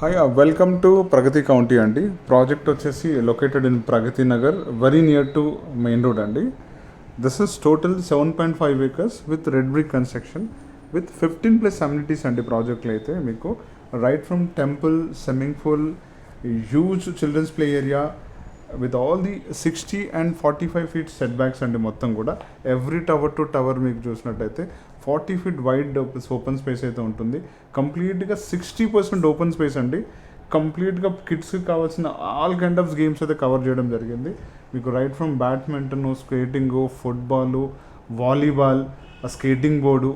Hi welcome to Pragathi county అండి. Project వచ్చేసి located in Pragathi Nagar, very near to main road అండి. This is total 7.5 acres with red brick construction with 15+ amenities అండి. ప్రాజెక్ట్లో అయితే మీకు right from temple, swimming pool, huge children's play area with all the 60 and 45 feet setbacks అండి. మొత్తం కూడా every tower to tower మీకు చూసినట్టయితే 40 feet వైడ్ ఓపెన్ స్పేస్ అయితే ఉంటుంది. కంప్లీట్గా 60% ఓపెన్ స్పేస్ అండి. కంప్లీట్గా కిడ్స్కి కావాల్సిన ఆల్ కైండ్ ఆఫ్ గేమ్స్ అయితే కవర్ చేయడం జరిగింది. మీకు right from badminton, skating, football, volleyball, skating board,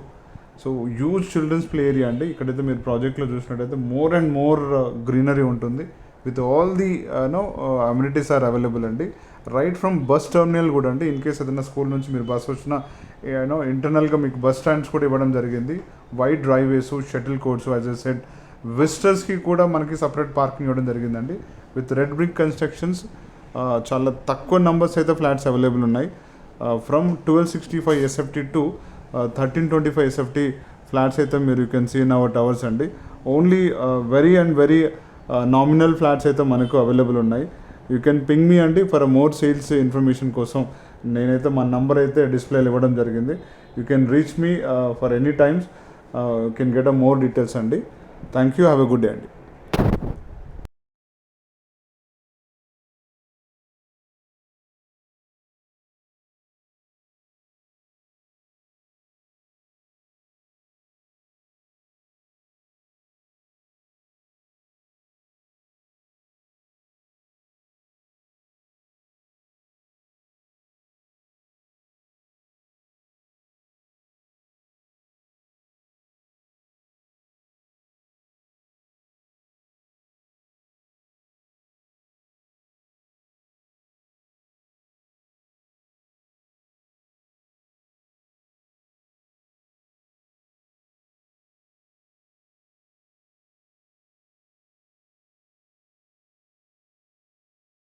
so huge children's play area అండి. ఇక్కడైతే మీరు ప్రాజెక్ట్లో చూసినట్టయితే మోర్ అండ్ మోర్ గ్రీనరీ ఉంటుంది. With all the amenities are available అండి. రైట్ ఫ్రమ్ బస్ టర్మినల్ కూడా అండి. ఇన్ కేస్ ఏదైనా స్కూల్ నుంచి మీరు బస్ వచ్చినా ఇంటర్నల్గా మీకు బస్ స్టాండ్స్ కూడా ఇవ్వడం జరిగింది. Wide driveways, shuttle courts, as a set విజిటర్స్కి కూడా మనకి సపరేట్ పార్కింగ్ ఇవ్వడం జరిగిందండి. విత్ రెడ్ బ్రిక్ కన్స్ట్రక్షన్స్ చాలా తక్కువ నెంబర్స్ అయితే ఫ్లాట్స్ అవైలబుల్ ఉన్నాయి. From 1265 SFT to 1325 SFT flats అయితే మీరు you can see in our towers అండి. ఓన్లీ వెరీ నామినల్ ఫ్లాట్స్ అయితే మనకు అవైలబుల్ ఉన్నాయి. యూ కెన్ పింగ్ మీ అండి ఫర్ మోర్ సేల్స్ ఇన్ఫర్మేషన్ కోసం. నేనైతే మా నంబర్ అయితే డిస్ప్లేలో ఇవ్వడం జరిగింది. You can reach me for any times, you can get a more details అండి. Thank you, have a good day అండి.